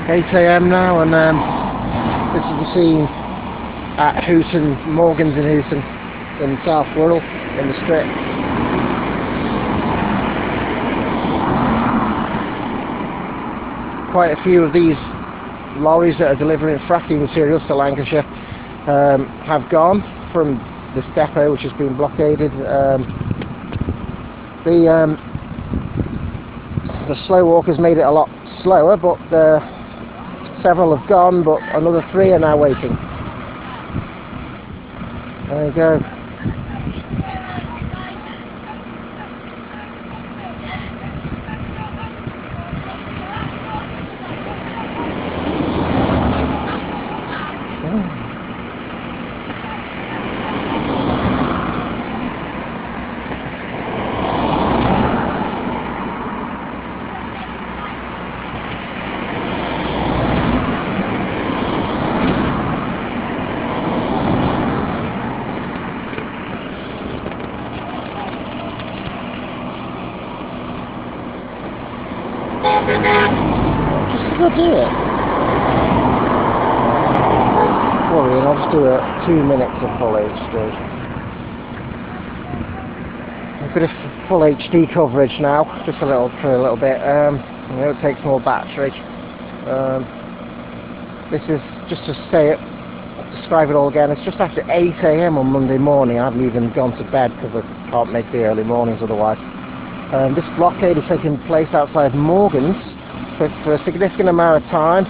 8 AM now, and this is the scene at Hooton Morgan's in Hooton, in South Wirral, in the strip. Quite a few of these lorries that are delivering fracking materials to Lancashire have gone from this depot, which has been blockaded. The slow walkers made it a lot slower, but several have gone, but another 3 are now waiting. There you go. Just as I do it. Worrying, I'll just do 2 minutes of full HD. A bit of full HD coverage now, just for a little bit. You know, it takes more battery. This is just to describe it all again. It's just after 8 AM on Monday morning. I haven't even gone to bed because I can't make the early mornings otherwise. This blockade is taking place outside Morgan's for a significant amount of time,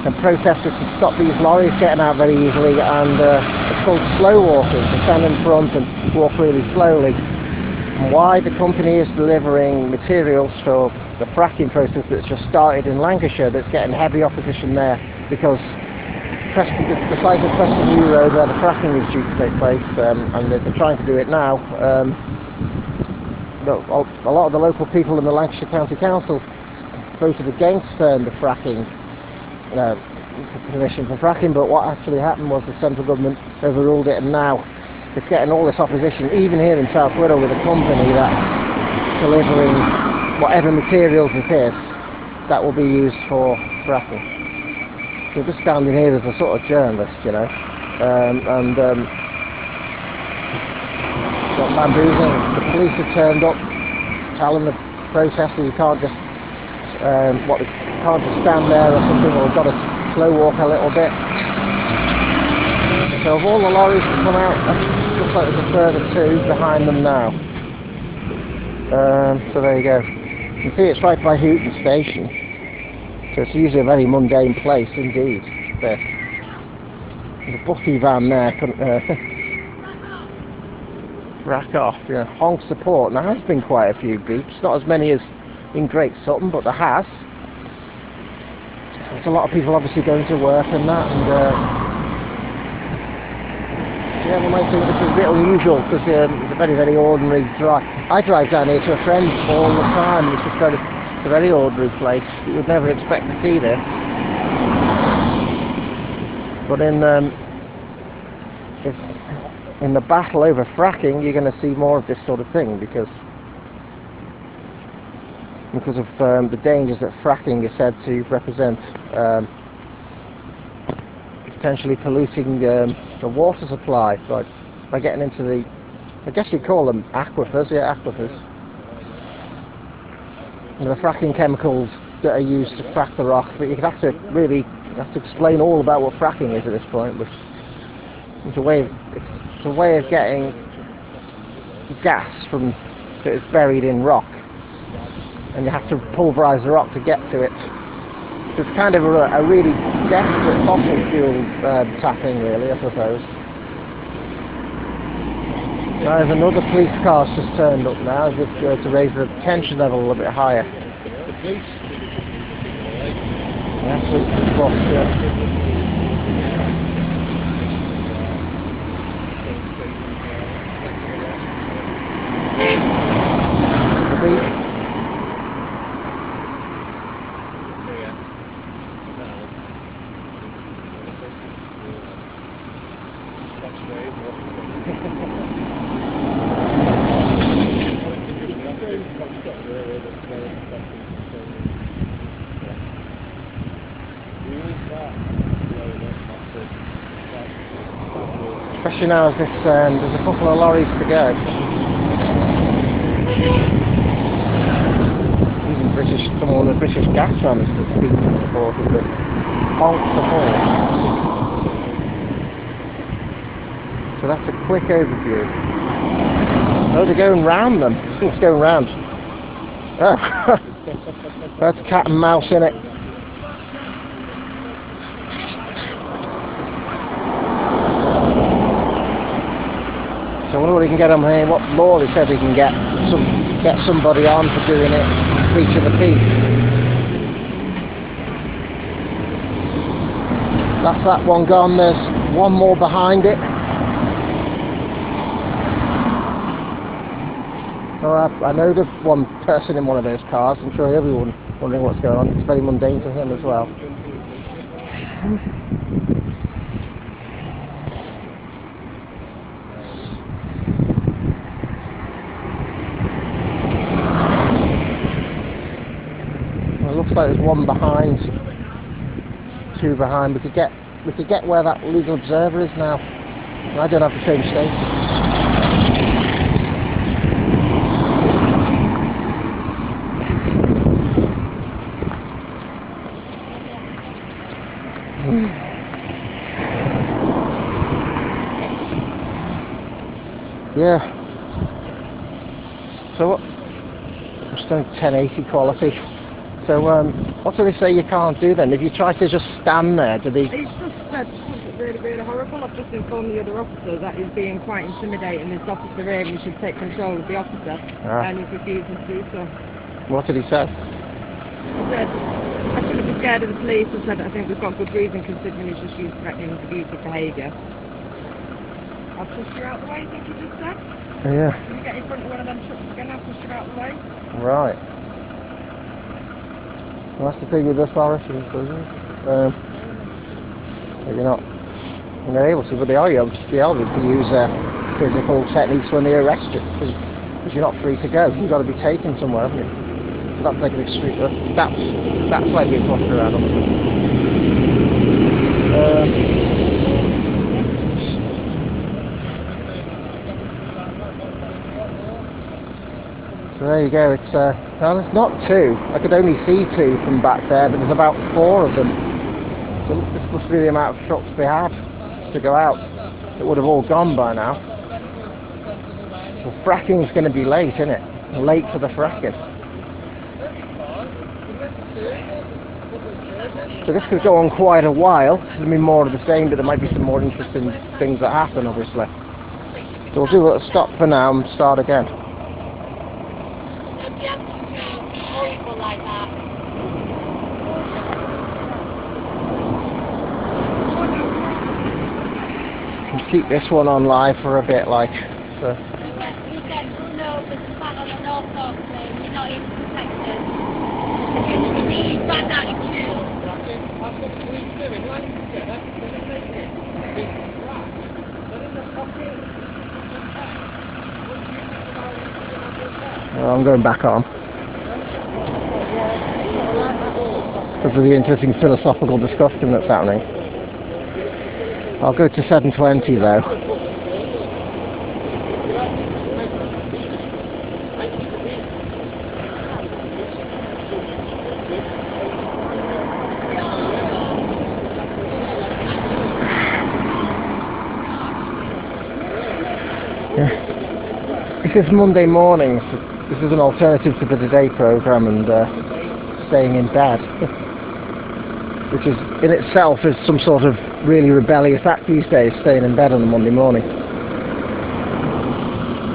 and protesters to stop these lorries getting out very easily, and it's called slow walkers. They stand in front and walk really slowly. And why the company is delivering materials for the fracking process that's just started in Lancashire, that's getting heavy opposition there, because the site of Preston New Road, where the fracking is due to take place, and they're trying to do it now. A lot of the local people in the Lancashire County Council voted against the fracking, permission for fracking, but what actually happened was the central government overruled it, and now it's getting all this opposition, even here in South Wirral, with a company that's delivering whatever materials it is that will be used for fracking. So just standing here as a sort of journalist, you know, got bamboozling. The police have turned up, telling the protesters you can't just can't just stand there or something, or got to slow walk a little bit. So of all the lorries that come out, it looks like there's a further 2 behind them now. So there you go. You can see it's right by Hooton Station, so it's usually a very mundane place indeed. There's a butty van there. Rack off, yeah. Honk support. Now there's been quite a few beeps, not as many as in Great Sutton, but there has. There's a lot of people obviously going to work and that, and yeah, they might think this is a bit unusual because it's a very, very ordinary drive. I drive down here to a friend all the time. It's just a very ordinary place. You would never expect to see this. But in the battle over fracking, you're going to see more of this sort of thing, because of the dangers that fracking is said to represent, potentially polluting the water supply by getting into the, I guess you call them aquifers, yeah, aquifers. And the fracking chemicals that are used to frack the rock, but you have to explain all about what fracking is at this point, which is a way of getting gas that is buried in rock, and you have to pulverise the rock to get to it. So it's kind of a really desperate fossil fuel tapping, really, I suppose. Now there's another police car just turned up now, just to raise the tension level a little bit higher. The police? Yeah, police boss, yeah. Especially now as there's a couple of lorries to go. Even someone with British gas vans that's been supported with honk support. So that's a quick overview. Oh, they're going round them. It's going round. Oh, that's cat and mouse in it. So I wonder what he can get on here. What law he said he can get somebody on for doing it, breach of the peace. That's that one gone. There's one more behind it. So I know there's one person in one of those cars. I'm sure everyone wondering what's going on. It's very mundane to him as well. It looks like there's one behind, two behind. We could get where that legal observer is now. I don't have the same status. Yeah. So what? Just doing 1080 quality. So what do they say you can't do then? If you try to just stand there, do they? It's just really, really horrible. I've just informed the other officer that he's being quite intimidating. This officer here, he should take control of the officer, and he's refusing to do so. What did he say? He said, I shouldn't be scared of the police. I said, I think we've got good reason considering he's just used threatening and abusive behaviour. I'll push you out the way, I think he just said. Yeah. Can you get in front of one of them trucks again? I'll push you out the way. Right. Well, that's the thing with this virus, maybe not. And they're able to, but they are able to use physical techniques when they arrest you, because you're not free to go. You've got to be taken somewhere, haven't you? So that's like an extreme. That's like being pushed around. So there you go. It's no, it's not two. I could only see two from back there, but there's about four of them. So this must be the amount of trucks they had to go out. It would have all gone by now. So fracking's going to be late, isn't it? Late for the fracking. So this could go on quite a while. It'll be more of the same, but there might be some more interesting things that happen, obviously. So we'll do a stop for now and start again. Can keep this one on live for a bit, like. So. I'm going back on. Because of the interesting philosophical discussion that's happening. I'll go to 720 though. Yeah. This is Monday morning. This is an alternative to the Today programme and staying in bed, which is in itself is some sort of really rebellious act these days, staying in bed on a Monday morning.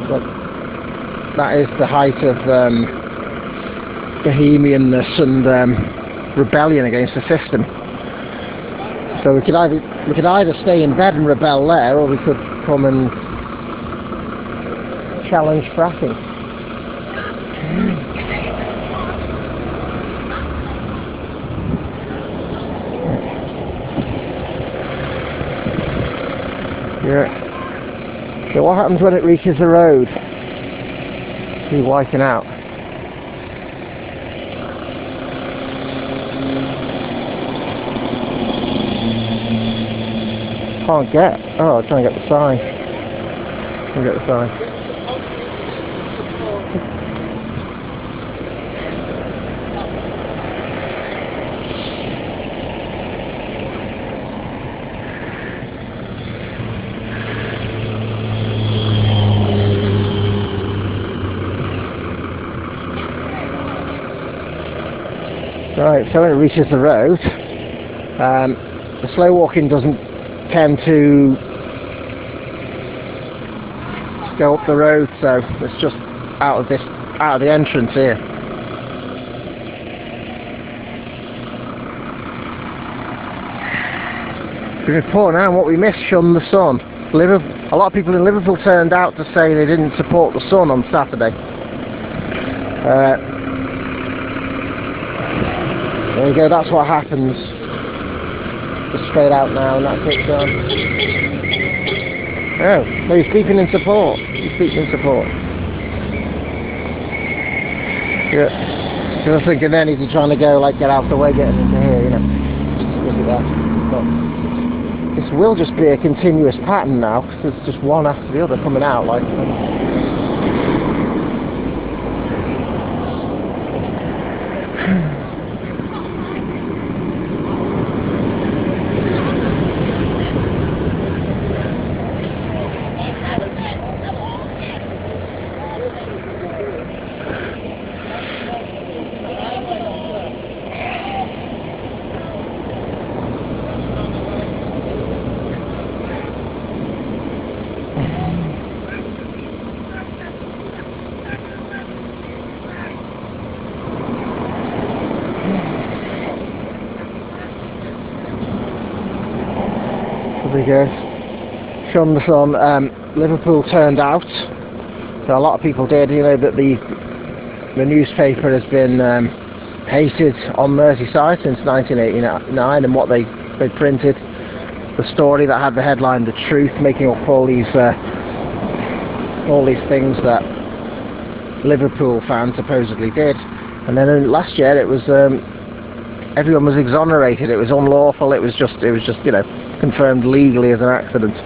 But that is the height of bohemianness and rebellion against the system. So we could either stay in bed and rebel there, or we could come and challenge fracking. Yeah. So what happens when it reaches the road? Be wiping out. can't get. Oh, I'm trying to get the sign. Trying to get the sign. Right, so when it reaches the road, the slow walking doesn't tend to go up the road, so it's just out of the entrance here. The report now on what we missed: shun the sun. A lot of people in Liverpool turned out to say they didn't support the sun on Saturday. There you go, that's what happens. Just straight out now, and that's it done. Oh, no, he's speaking in support. He's speaking in support. Yeah. So I was thinking then, is he trying to go, like, get out of the way, getting into here, you know? Look at that. But this will just be a continuous pattern now, because it's just one after the other coming out, like... There we go. Shun the sun. Liverpool turned out. So a lot of people did. You know that the newspaper has been hated on Merseyside since 1989, and what they printed, the story that had the headline "The Truth," making up all these things that Liverpool fans supposedly did. And then last year it was everyone was exonerated. It was unlawful. It was just you know, confirmed legally as an accident.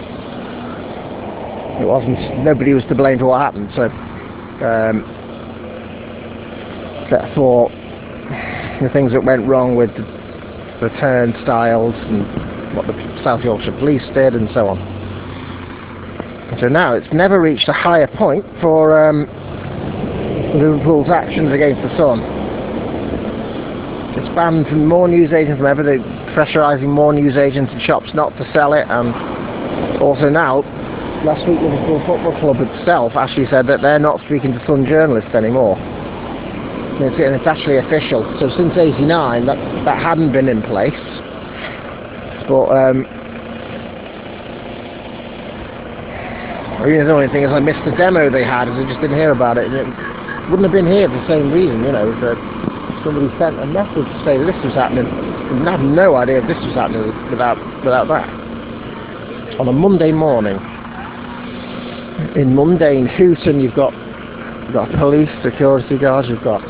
It wasn't. Nobody was to blame for what happened. So therefore, the things that went wrong with the turnstiles and what the South Yorkshire Police did and so on. So now it's never reached a higher point for Liverpool's actions against the sun. It's banned from more newsagents than ever. They're pressurising more newsagents and shops not to sell it, and also now, last week Liverpool Football Club itself actually said that they're not speaking to Sun journalists anymore. And it's actually official. So since '89 that hadn't been in place. But the only thing is I missed the demo they had, as I just didn't hear about it. And it wouldn't have been here for the same reason, you know, that somebody sent a message to say that this was happening. And I had no idea if this was happening without that. On a Monday morning, in mundane Hooton, you've got police, security guards, you've got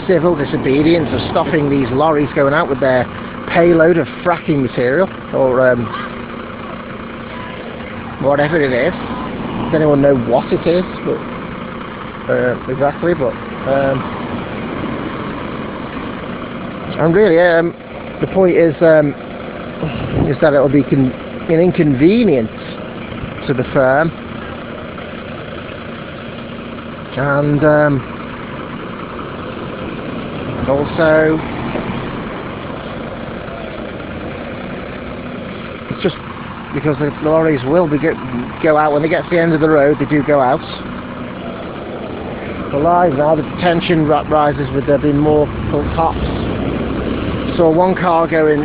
civil disobedience of stopping these lorries going out with their payload of fracking material, or whatever it is. Does anyone know what it is? But, exactly, but and really, the point is that it'll be an inconvenience to the firm, and also it's just because the lorries will go out when they get to the end of the road. They do go out. The live now, the tension rises with there being more cops. Saw one car go in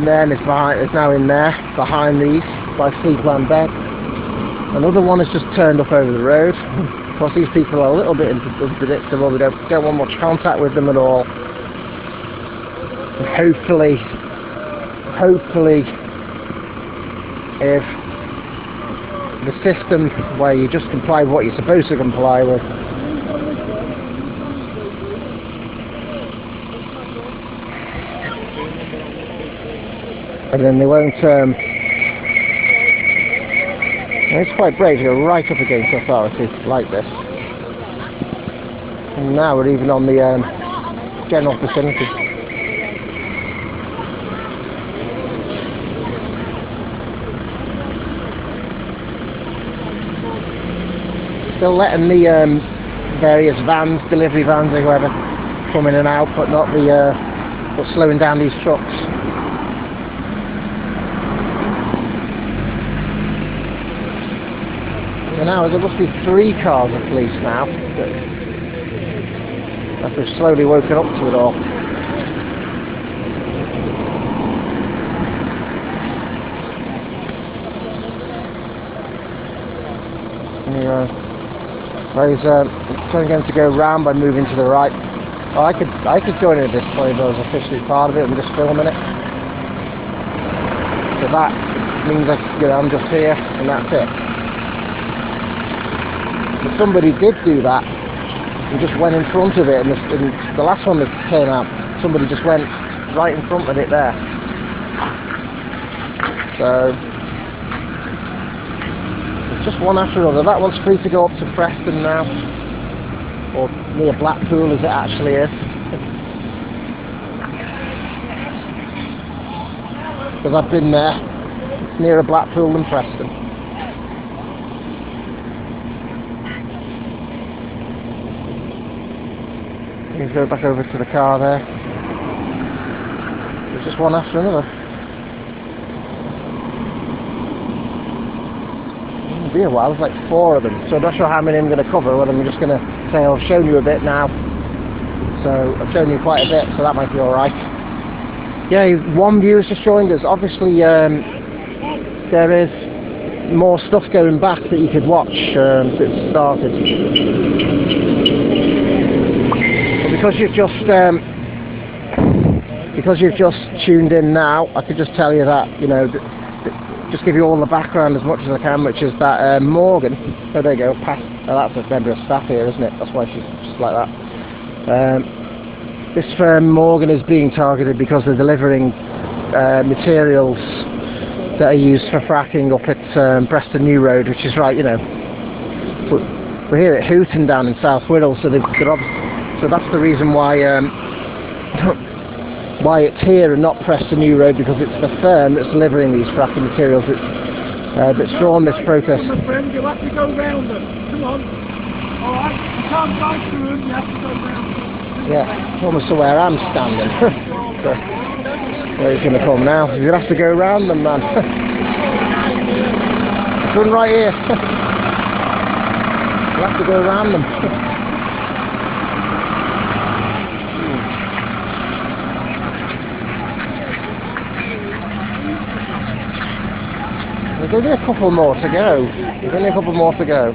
there, and it's now in there behind these by Sleepland Bed. Another one has just turned up over the road. Of course, these people are a little bit unpredictable. They don't want much contact with them at all. And hopefully, if the system where you just comply with what you're supposed to comply with, and then they won't. It's quite brave to go right up against authorities like this. And now we're even on the general vicinity. Still letting the various vans, delivery vans or whoever, come in and out, but not the but slowing down these trucks. So now there must be 3 cars of police now. As they've slowly woken up to it all. Anyway, I'm going to go round by moving to the right. Oh, I could join in at this point if I was officially part of it and just filming it. So that means I'm just here and that's it. But somebody did do that. And just went in front of it, and the last one that came out, somebody just went right in front of it there. So it's just one after another. That one's free to go up to Preston now, or near Blackpool as it actually is, because I've been there. It's nearer Blackpool than Preston. Let's go back over to the car there. There's just one after another. It'll be a while, there's like 4 of them. So I'm not sure how many I'm going to cover, whether I'm just going to say I've shown you a bit now. So I've shown you quite a bit, so that might be alright. Yeah, one viewer's just joined us. Obviously there is more stuff going back that you could watch since it started. Because you've just tuned in now, I could just tell you that, you know, just give you all the background as much as I can, which is that Morgan, oh there you go, that's a member of staff here, isn't it? That's why she's just like that. This firm Morgan is being targeted because they're delivering materials that are used for fracking up at Preston New Road, which is right, you know, we're here at Hooton down in South Wirral, so they're obviously. So that's the reason why it's here and not Preston New Road, because it's the firm that's delivering these fracking materials that's drawn this protest. My friend, you'll have to go round them. Come on. Alright, you can't go through them, you have to go round them. Yeah, almost to where I'm standing. So, where he's going to come now. You'll have to go round them, man. Run right here. You'll have to go round them. There's only a couple more to go. There's only a couple more to go.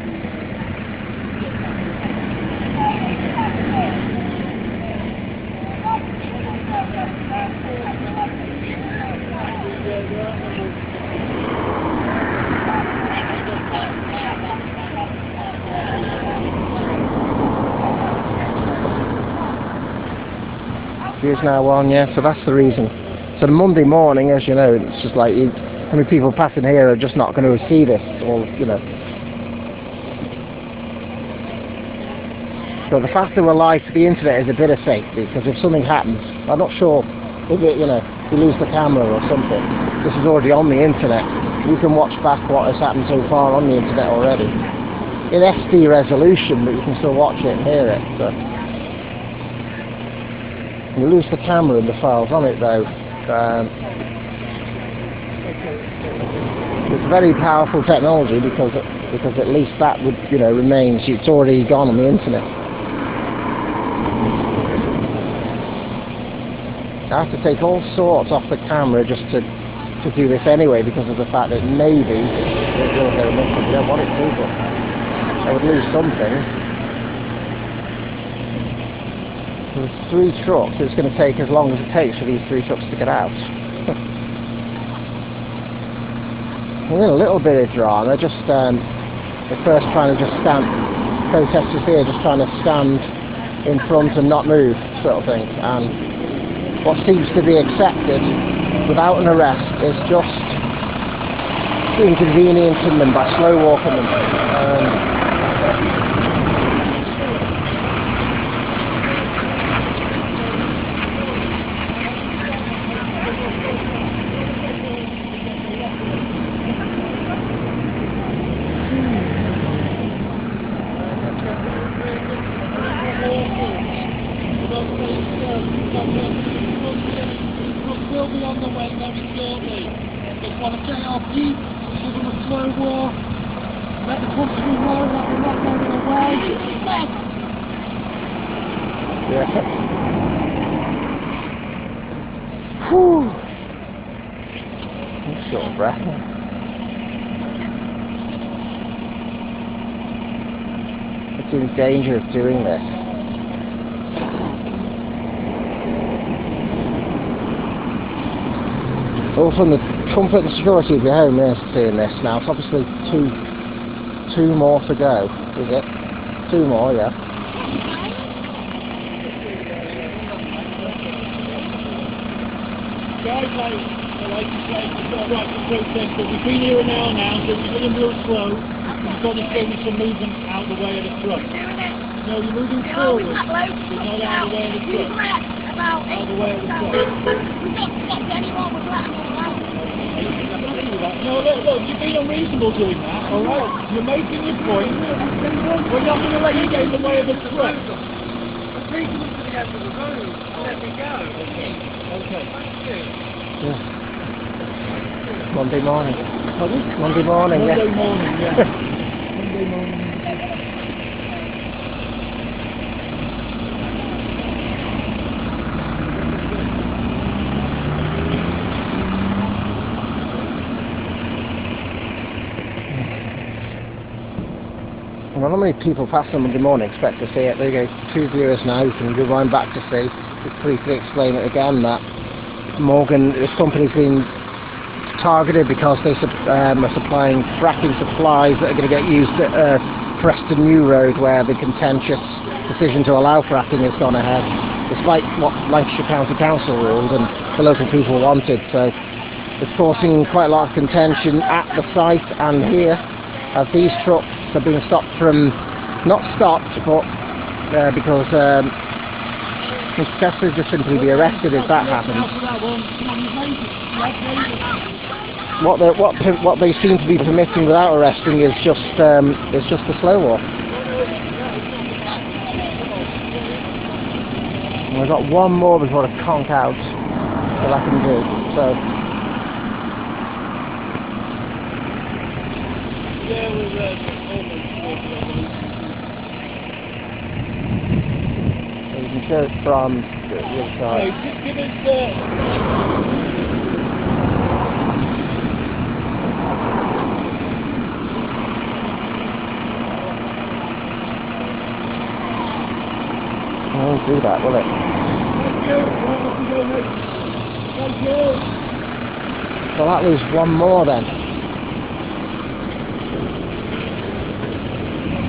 Here's now one, yeah, so that's the reason. So the Monday morning, as you know, it's just like how many people passing here are just not going to see this, or, you know. So the fact that we're live to the internet is a bit of safety, because if something happens, I'm not sure if it, you know, you lose the camera or something. This is already on the internet. You can watch back what has happened so far on the internet already. In SD resolution, but you can still watch it and hear it. So. You lose the camera and the files on it though. It's very powerful technology because at least that would, you know, remains. It's already gone on the internet. I have to take all sorts off the camera just to do this anyway, because of the fact that maybe it will go missing. We don't want it to, but I would lose something. There's 3 trucks. It's going to take as long as it takes for these 3 trucks to get out. We're in a little bit of drama, just the first trying to just stand, protesters here just trying to stand in front and not move, sort of thing. And what seems to be accepted without an arrest is just inconveniencing them by slow walking them. Will be on the way very shortly. Just want to get off deep, give them a slow walk, let the company know that we're not going away. Yeah. Whew. I'm short of breath now. It's in danger of doing this. All from the comfort and security of your home is seeing this now. It's obviously two more to go, is it? 2 more, yeah. Guys, like you say, you've got a right to protest, but we've been here an hour now, so we're going real slow. You've got to show me some movement out the way of the truck. No, you're moving forward. You're not out the way of the truck. Out the way of the truck. No, look, you've been unreasonable doing that, alright? You're making your point. We're not going to let you get in the way of the truck. Please look to the end of the road. Let me go. Okay. Yeah. Monday morning. Monday morning, yeah. Monday morning, yeah. Monday morning. Well, not many people pass on Monday morning expect to see it. There you go, 2 viewers now. You can rewind back to see. Just briefly explain it again that Morgan, this company's been targeted because they are supplying fracking supplies that are going to get used at Preston New Road, where the contentious decision to allow fracking has gone ahead, despite what Lancashire County Council ruled and the local people wanted. So it's causing quite a lot of contention at the site and here, as these trucks are being stopped from, not stopped, but because successfully just simply be arrested if that happens. What they seem to be permitting without arresting is just a slow walk. And I've got one more before I conk out that I can do. So you can show it from the other side. Just give us It won't do that, will it? Thank you. Well, that leaves one more then.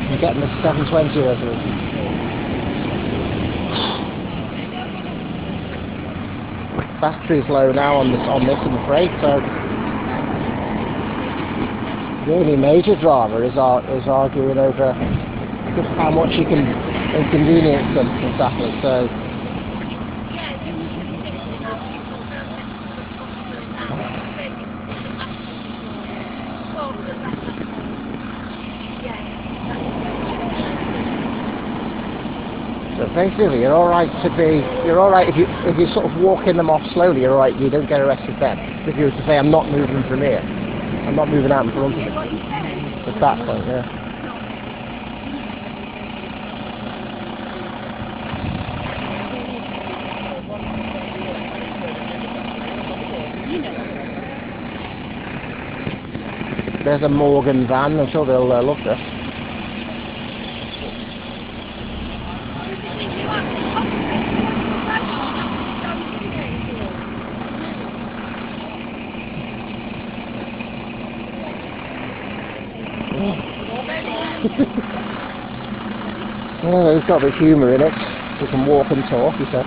You're getting the 720 resolution. Battery's low now on this, I'm afraid. So the only major drama is arguing over just how much you can inconvenience them exactly. So basically, you're all right if you sort of walking them off slowly. You're all right. You don't get arrested then. If you were to say, "I'm not moving from here. I'm not moving out in front of it." At that point, yeah. There's a Morgan van. I'm sure they'll love this. Well, he's got a bit of humour in it. We can walk and talk, he said.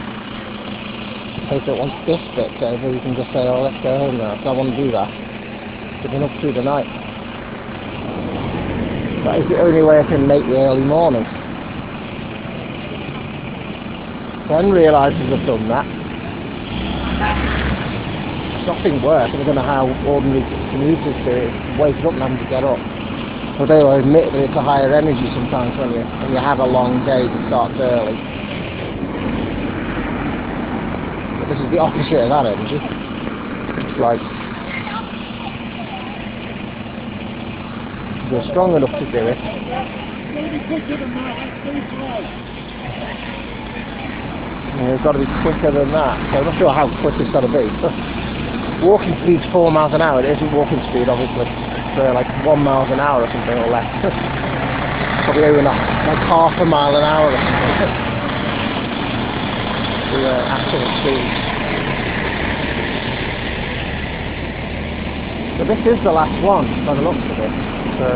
case that once this bit's over, you can just say, oh, let's go home now. So I want to do that. We've been up through the night. That is the only way I can make the early morning. Then realises I've done that. It's nothing worse than how ordinary commuters do it. Waking up and having to get up. Although I admit that it's a higher energy sometimes when you have a long day that starts early. But this is the opposite of that energy. It's like you're strong enough to do it. Yeah, it's got to be quicker than that. So I'm not sure how quick it's got to be. Walking speed's 4 miles an hour. It isn't walking speed, obviously. It's like 1 mile an hour or something, or less. Probably over like half a mile an hour or something. The actual speed. So this is the last one, by the looks of it. So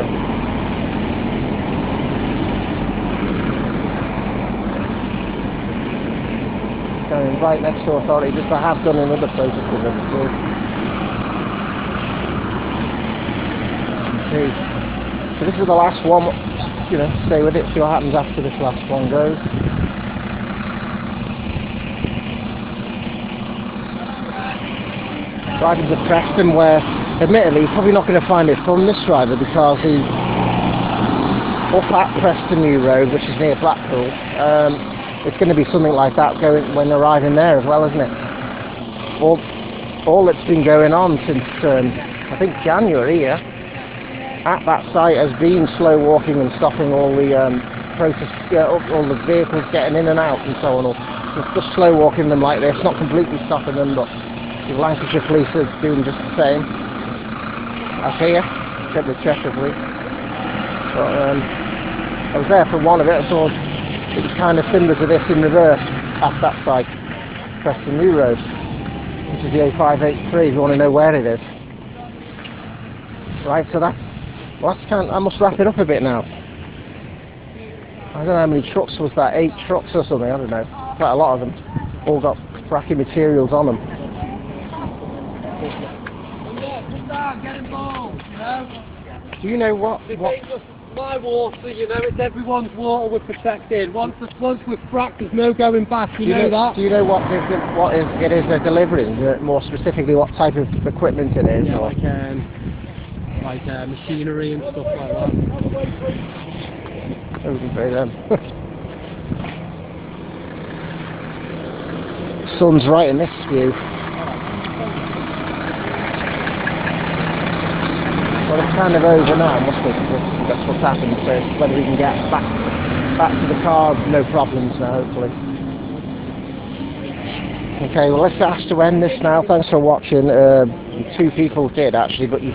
going right next to authority, just I have done in other places with them too. So this is the last one, you know, stay with it, see what happens after this last one goes. Driving to Preston, where admittedly you're probably not going to find it fun, this driver, because he's up at Preston New Road, which is near Blackpool. It's going to be something like that going when arriving there as well, isn't it? All that's been going on since I think January, yeah, at that site has been slow walking and stopping all the all the vehicles getting in and out and so on. Just slow walking them like this, not completely stopping them, but the Lancashire police are doing just the same. That's here, except the Cheshire police. But I was there for one of it. I saw it was kind of similar to this in reverse at that site, Preston New Road, which is the A583 if you want to know where it is. Right, so that's I must wrap it up a bit now. I don't know how many trucks was that, 8 trucks or something, I don't know. Quite a lot of them. All got fracking materials on them. Get involved, you know? Do you know what? My water, you know, it's everyone's water we're protecting. Once we're fracked, there's no going back, you know that? Do you know what it is they're delivering? More specifically, what type of equipment it is? Yeah, or? like machinery and stuff like that. Who can say them? Sun's right in this view. Well, it's kind of over now, must be, because that's what's happened. So it's whether we can get back to the car, no problems now, hopefully. Okay, well, let's have to end this now. Thanks for watching. 2 people did actually, but you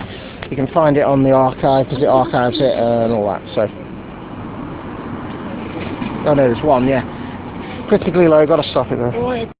can find it on the archive because it archives it and all that. So, oh no, there's one. Yeah, critically low. Got to stop it though.